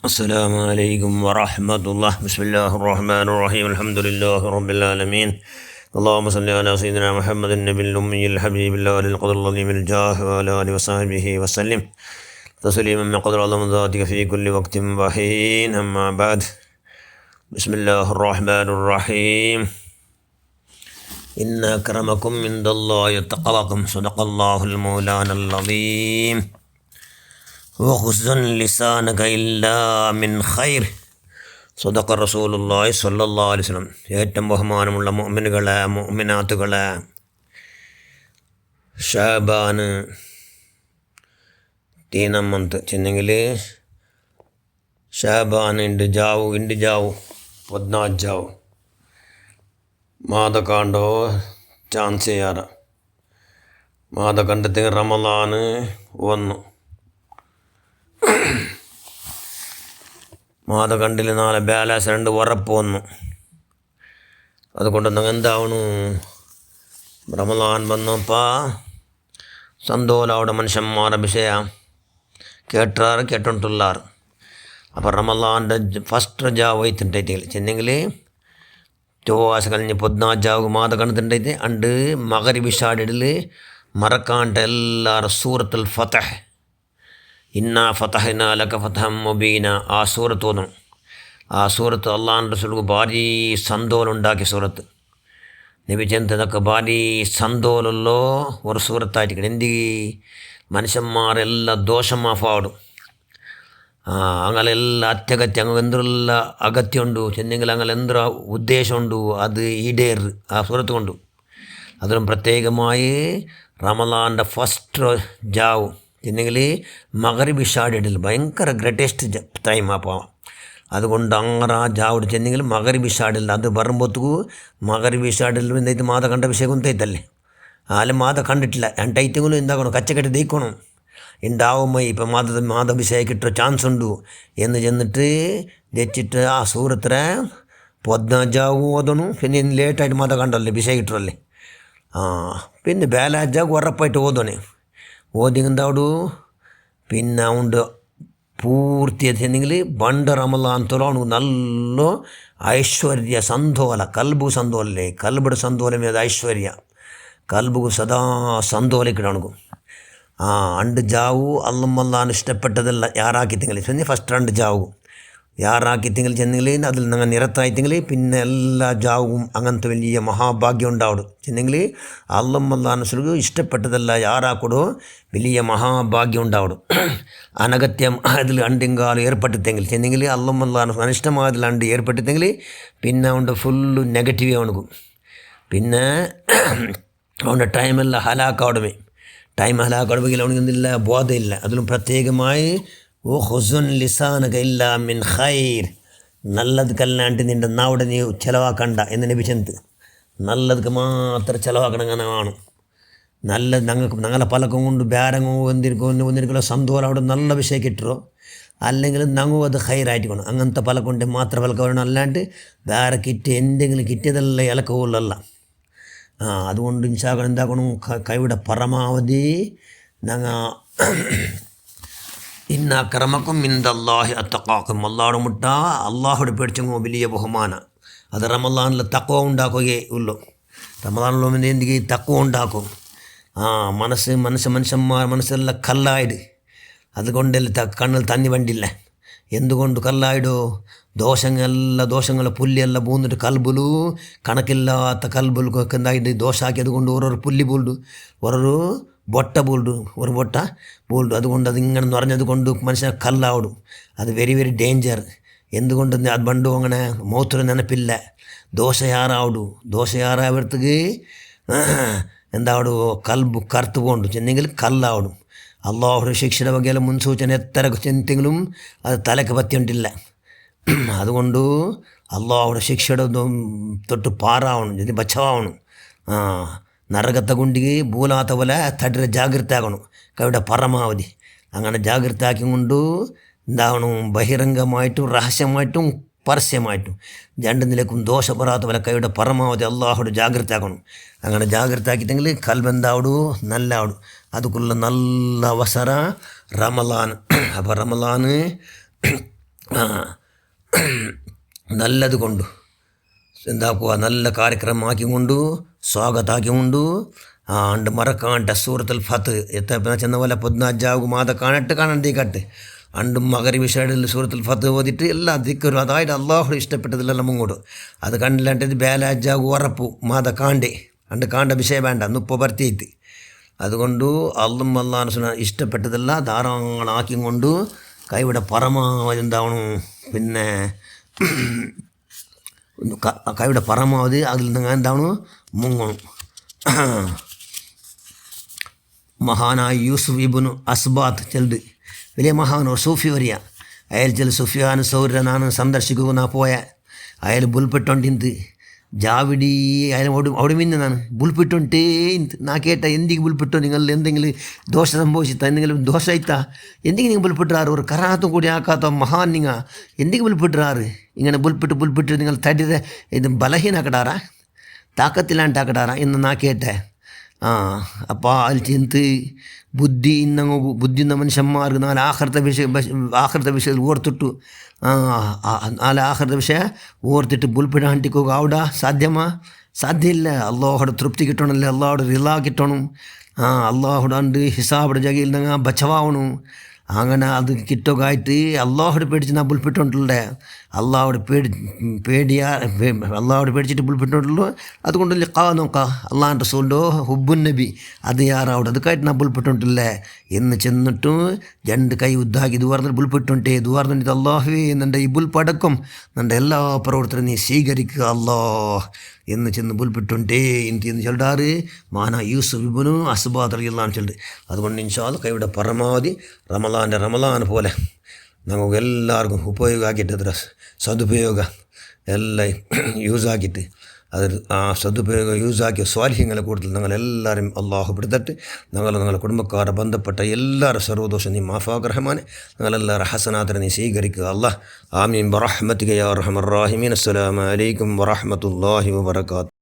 السلام عليكم ورحمة الله. بسم الله الرحمن الرحيم. الحمد لله رب العالمين. اللهم صل على سيدنا محمد النبي الأمي الحبيب الله القدر العظيم الجاه وعلى آله وصحبه وسلم تسليما من قدر الله ذاتك في كل وقت وحين. أما بعد. بسم الله الرحمن الرحيم. إن أكرمكم عند الله يتقواكم. صدق الله المولانا العظيم. وخزن لسانك إلا من خير. صدق رسول الله صلى الله عليه وسلم. ഏറ്റവും ബഹുമാനമുള്ള മുഅ്മിനുകളെ മുഅ്മിനാത്തുകളെ, ഷാബാന് തീനമ്മന്ത് ചെന്നെങ്കിൽ ഷാബಾನ್ ಇಂಡು ಜಾವು 14 ಜಾವು ಮಾದ ಕಾಂಡೋ ಚಾನ್ಸೇ ಯಾರ ಮಾದ ಕಂಡತೆ റമളാന് 1 മാത കണ്ടില്ല. നാളെ ബാലാസ് 2 ഉറപ്പ് വന്നു. അതുകൊണ്ട് എന്താവണു, റമളാൻ വന്നപ്പോൾ സന്തോല അവിടെ മനുഷ്യന്മാരുടെ വിഷയ കേട്ടുകൊണ്ടുള്ളാറ്. അപ്പോൾ റമളാൻ്റെ ഫസ്റ്റ് ಜಾವು ಐತಂಟೈತೆ ಚೆನ್ನೆങ്കിൽ ಚೋವಾಸ ಕಲಿഞ്ഞ് 14 ಜಾವು ಮಾದ ಕಣ್ತಂಟೈತೆ ಅಂಡ್ ಮಗರಿಬಿ ಶಾಡಿಡಲಿ ಮರಕಾಂಟ ಎಲ್ಲಾರ ಸೂರത്തുൽ ഫതഹ് ഇന്നാ ഫതഹ്നാ ലക ഫതഹം മുബീന ആ സൂറത്ത് ഓതണം. ആ സൂറത്ത് അള്ളാഹുവിൻ്റെ റസൂലിಗೆ ಭಾರಿ ಸಂದೋಲುಂಟಾಕಿ ಸೂರತ್ നബി ചെന്നതൊക്കെ ಭಾರಿ ಸಂದೋಲല്ലോ ഒരു സൂറത്തായിട്ട് എന്തിಗೆ മനുഷ്യന്മാരെല്ലാം ദോഷം മാഫാടും. അങ്ങനെಲ್ಲ ಅತ್ಯಗತ್ಯ ಅಂಗೆಂದ್ರೆಲ್ಲ ಅಗತ್ಯ ಉಂಟು ಚೆನ್ನೆങ്കിൽ അങ്ങനെന്ത്ര ഉദ്ദേശമുണ്ട് അത് ഈടേറ് ആ സൂറത്ത് കൊണ്ടു. അതിലും പ്രത്യേകമായി റമളാൻ്റെ ഫസ്റ്റ് ജാവ് ചെന്നെങ്കിൽ മഗരിബ് ഇഷാടിടൽ ഭയങ്കര ഗ്രേറ്റസ്റ്റ് ടൈം. അപ്പോൾ അതുകൊണ്ട് അങ്ങനെ ആ ജാവുട് ചെന്നെങ്കിൽ മഗരിബ് ഇഷാടില്ല അത് വരുമ്പോഴത്തേക്കു മഗരിബ് ഇഷാടിൽ എന്തായിട്ട് മാത കണ്ട വിഷയം കൊന്തೈತല്ലേ ആലും മാത കണ്ടിട്ടില്ല രണ്ടൈറ്റങ്ങളും എന്താക്കണം കച്ചക്കെട്ട് ദയിക്കണം ഉണ്ടാവുമ്പോൾ ഇപ്പം മാത വിഷയം കിട്ടുക ചാൻസ് ഉണ്ട് എന്ന് ചെന്നിട്ട് വെച്ചിട്ട് ആ സൂറത്തിനെ 14 ಜಾವು ഓതണം. പിന്നെ ലേറ്റായിട്ട് മാത കണ്ടല്ലേ വിഷയം കിട്ടുമല്ലേ. പിന്നെ ബാലാ ಜಾವು ഉറപ്പായിട്ട് ഓതണേ. ഓതിങ്ങെന്താവു പിന്നെ അവൻ്റെ പൂർത്തി ചെന്നെങ്കിൽ ಬಂಡ റമളാൻ ಅವನಿಗೆ നല്ല ಐಶ್ವರ್ಯ ಸಂದೋಲ ಕಲ್ಬು ಸಂದೋಲೇ ಕಲ್ಬಡ ಸಂದೋಲ మీద ಐಶ್ವರ್ಯ കൽബുക്ക് സദാ ಸಂದೋಲಿക്കಣ ಅವನಿಗೂ. ಅಂಡು ಜಾವು അള്ളാഹുവിന് ഇഷ്ടപ്പെട്ടതല്ല യാറാക്കിത്തെങ്കിൽ ചെന്ന് ഫസ്റ്റ് 2 ಜಾವು യാറാക്കിത്തെങ്കിൽ ചെന്നെങ്കിൽ അതിൽ നിങ്ങൾ നിരത്തായിത്തെങ്കിൽ പിന്നെ എല്ലാ ജാവും അങ്ങനത്തെ വലിയ മഹാഭാഗ്യം ഉണ്ടാവും. ചെന്നെങ്കിൽ അള്ളാഹുവിന് ഇഷ്ടപ്പെട്ടതല്ല യാറാക്കൊടു വലിയ മഹാഭാഗ്യം ഉണ്ടാവും. അനഗത്യം അതിൽ അണ്ടിങ്കാലും ഏർപ്പെട്ടിത്തെങ്കിൽ ചെന്നെങ്കിൽ അള്ളാഹുവിന് അനിഷ്ടമായതിൽ അണ്ട് ഏർപ്പെട്ടിത്തെങ്കിൽ പിന്നെ അവൻ്റെ ഫുള്ള് നെഗറ്റീവ് അവനക്കും. പിന്നെ അവൻ്റെ ടൈമെല്ലാം ഹലാക്കാവുടമേ. ടൈം ഹലാക്കാവുമെങ്കിൽ അവനിക്ക് എന്തില്ല ബോധമില്ല. അതിലും പ്രത്യേകമായി ഓ ഹുസുൻ ലിസാനക ഇല്ലാ മിൻ ഖൈർ. നല്ലതുക്കല്ലാണ്ട് നിൻ്റെ നാവിടെ നീ ചിലവാക്കണ്ട എന്ന് നബി ചെന്ത്. നല്ലതുക്ക് മാത്രം ചിലവാക്കണം അങ്ങനെ ആണ്. നല്ല ഞങ്ങളെ പലക്കും കൊണ്ട് ബേരങ്ങോ ഒന്നിരിക്കുള്ള സന്തോഷം അവിടെ നല്ല വിഷയം കിട്ടുമോ അല്ലെങ്കിൽ ഞങ്ങോ അത് ഹൈറായിട്ട് വേണം. അങ്ങനത്തെ പലക്കൊണ്ട് മാത്രം പലക്ക വേണം. അല്ലാണ്ട് വേറെ എന്തെങ്കിലും കിട്ടിയതല്ല ഇലക്കവുള്ളല്ല. അതുകൊണ്ട് ഇൻഷാകൾ എന്താക്കണം കൈയുടെ പരമാവധി ഞങ്ങൾ ഇന്ന അക്രമക്കും ഇൻദല്ലാഹി അത്തഖാക്കും. അള്ളാഹുടെ മുട്ട അള്ളാഹുടെ പേടിച്ചങ്ങോ വലിയ ബഹുമാന. അത് റമളാനിൽ തഖ്വ ഉണ്ടാക്കുകയേ ഉള്ളൂ. റമളാനിൽ എന്തെങ്കിലും തഖ്വ ഉണ്ടാക്കും. മനുഷ്യന്മാർ മനസ്സെല്ലാം കല്ലായിട്. അതുകൊണ്ടെല്ലാം കണ്ണിൽ തന്നി വണ്ടില്ല. എന്തുകൊണ്ട് കല്ലായിടോ? ദോഷങ്ങൾ പുല്ലിയെല്ലാം പൂന്നിട്ട് കൽബുലു കണക്കില്ലാത്ത കൽബുലൊക്കെ എന്തായിട്ട് ദോഷാക്കിയത് കൊണ്ട് ഓരോരു പുല്ലി പൂൾഡു ഓരോരു ബൊട്ട പൂൾഡു ഒരു ബൊട്ട പൂൾഡു. അതുകൊണ്ട് അതിങ്ങനെ നിറഞ്ഞത് കൊണ്ട് മനുഷ്യനെ കല്ലാവിടും. അത് വെരി വെരി ഡേഞ്ചർ. എന്തുകൊണ്ട് അത് പണ്ടു അങ്ങനെ മൗത്തൊരു നെനപ്പില്ല. ദോഷയാറാവടത്തേക്ക് എന്താവു കൽബ് കറുത്തു പോകണ്ടു ചെന്നെങ്കിൽ കല്ലാവിടും. അള്ളാഹുടെ ശിക്ഷയുടെ വകയിലെ മുൻസൂചന എത്ര ചെന്തെങ്കിലും അത് തലക്ക് പറ്റിയിട്ടില്ല. അതുകൊണ്ട് അള്ളാഹുടെ ശിക്ഷയുടെ തൊട്ട് പാറാവണം, ഇത് ബച്ചാവണം. നരകത്തെ കൊണ്ടിಗೆ ഭൂലാത്ത പോലെ തടിരെ ജാഗ്രത ആകണം കൈയുടെ പരമാവധി. അങ്ങനെ ജാഗ്രത ആക്കിക്കൊണ്ട് എന്താവണം ബഹിരംഗമായിട്ടും രഹസ്യമായിട്ടും പരസ്യമായിട്ടും 2 നിലക്കും ദോഷം വരാത്ത പോലെ കൈയുടെ പരമാവധി അള്ളാഹുടെ ജാഗ്രത ആക്കണം. അങ്ങനെ ജാഗ്രത ആക്കിയിട്ടെങ്കിൽ കൽബെന്താവിടു നല്ല ആവിടും. അതുക്കുള്ള നല്ല അവസര റമളാൻ. അപ്പോൾ റമളാന് ആ, നല്ലത് കൊണ്ട് എന്താക്കുക, നല്ല കാര്യക്രമമാക്കിക്കൊണ്ടു സ്വാഗതാക്കിക്കൊണ്ടു ആണ്ട് മറക്കാണ്ട് സൂറത്തുൽ ഫത്ത് എത്തപ്പ ചെന്ന പോലെ പൊദ്നാജാവും മാത കാണട്ട് കാണണ്ടീക്കട്ടെ അണ്ടും മകരി വിഷയത്തിൽ സൂറത്തുൽ ഫത്ത് ഓതിട്ട് എല്ലാം ദിക്കരും അതായത് അള്ളാഹു ഇഷ്ടപ്പെട്ടതിലെല്ലാം മുങ്ങോട്ട് അത് കണ്ടില്ലാണ്ട് ബേലാജാവ് ഉറപ്പു മാത കാണ്ടേ അണ്ട് കാണ്ട വിഷയം വേണ്ട നുപ്പ ഭർത്തിയിട്ട് അതുകൊണ്ട് അള്ളും അള്ളാഹ് ഇഷ്ടപ്പെട്ടതെല്ലാം ധാരാളമാക്കി കൊണ്ട് കൈവിടെ പരമാവധി എന്താവണം, പിന്നെ കൈയുടെ പരമാവധി അതിൽ നിങ്ങൾ എന്താണ് മുങ്ങണം. മഹാനായ യൂസുഫ് ഇബ്നു അസ്ബാത്ത് ചെല്ല് വലിയ മഹാനോ സൂഫി വരിക അയാൾ ചെല് സുഫിയാൻ സൗരനാണ് സന്ദർശിക്കുന്ന പോയ അയാൾ ബുൽപ്പെട്ടോണ്ടിന്ത് ജാവിടി അയാൾ അവിടെ മിന്നാണ് ബുൽപ്പെട്ടോണ്ടേ നാ കേട്ട എന്തെങ്കിലും ബുൽപ്പെട്ടോ നിങ്ങൾ എന്തെങ്കിലും ദോഷ സംഭവിച്ചിത്ത എന്തെങ്കിലും ദോഷമായിത്താ എന്തെങ്കിലും നിങ്ങൾ ബുൽപ്പെട്ടാറ് ഒരു കറാത്തും കൂടി ആക്കാത്ത മഹാൻ നിങ്ങൾ എന്തെങ്കിലും ബുൽപ്പെട്ടാറ് ഇങ്ങനെ ബുൽപ്പെട്ട് നിങ്ങൾ തടിയുടെ ഇത് ബലഹീനാക്കടാറാ താക്കത്തിലാണ്ടാക്കടാറാ എന്ന് നാ കേട്ടെ. അപ്പോൾ അതിൽ ചെന്ത് ബുദ്ധിന്ന മനുഷ്യന്മാർക്ക് നാല് ആഖിറത്തെ വിഷയം ഓർത്തിട്ടു നാല് ആഖിറത്തെ വിഷയം ഓർത്തിട്ട് ബുൽപ്പിടാണ്ടിക്കുക അവിടെ സാധ്യമില്ല. അള്ളാഹുടെ തൃപ്തി കിട്ടണമല്ലേ, അള്ളാഹുടെ റിലാ കിട്ടണം, അള്ളാഹുടെ ഹിസാബുടെ ജഗയിൽ നിങ്ങൾ ബച്ചവാവണം. അങ്ങനെ അത് കിട്ടുകയായിട്ട് അള്ളാഹുടെ പേടിച്ച് നാ ബുൽപ്പിട്ടുണ്ടല്ലേ, അള്ളാഹുടെ അള്ളാഹുടെ പേടിച്ചിട്ട് ബുൽപ്പിട്ടുണ്ടല്ലോ. അതുകൊണ്ട് നോക്കാം അള്ളാഹ് റസൂലിൻ്റെ ഹുബ്ബുൻ നബി അത് യാറാവിടെ അതുക്കായിട്ട് നാ ബുൽപ്പിട്ടുണ്ടല്ലേ എന്ന് ചെന്നിട്ടും രണ്ട് കൈ ഉദ്ധാക്കി ദുവാർന്നിട്ട് ബുൽപ്പിട്ടുണ്ടേ ദുവാർന്നിട്ട് അള്ളാഹുവേ എന്നെ ഈ ബുൽപ്പടക്കം എൻ്റെ എല്ലാ പ്രവർത്തനം നീ സ്വീകരിക്കുക അള്ളാഹ് എന്ന് ചെന്ന് ബുൽപ്പിട്ടുണ്ടേ എന്ന് ചൊല്ലാറ് മാനാ യൂസുഫ് ഇബ്നു അസ്ബാത്ത് റളിയല്ലാഹു അൻഹു ചൊല്ല്. അതുകൊണ്ട് ഇൻഷാ അല്ലാഹ് കൈയുടെ പരമാവധി റമളാൻ പോലെ നമുക്ക് എല്ലാവർക്കും ഉപയോഗമാക്കിയിട്ട് സതുപയോഗം എല്ലാം യൂസാക്കിയിട്ട് അത് ആ സതുപയോഗം യൂസാക്കിയ സ്വാലിഹ്യങ്ങളെ കൂടുതൽ ഞങ്ങളെല്ലാവരും അള്ളാഹു പെടുത്തിട്ട് ഞങ്ങളുടെ കുടുംബക്കാരെ ബന്ധപ്പെട്ട എല്ലാവരും സർവ്വദോഷം നീ മാഫാഖ് റഹ്മാനെ ഞങ്ങളെല്ലാവരും ഹസനാത്തിനെ നീ സ്വീകരിക്കുക അല്ലാഹ്. ആമീൻ ബറഹ്മതിക യാ അർഹമർ റഹീമീൻ. അസ്സലാമു അലൈക്കും വറഹ്മത്തുള്ളാഹി വബറകാതുഹു.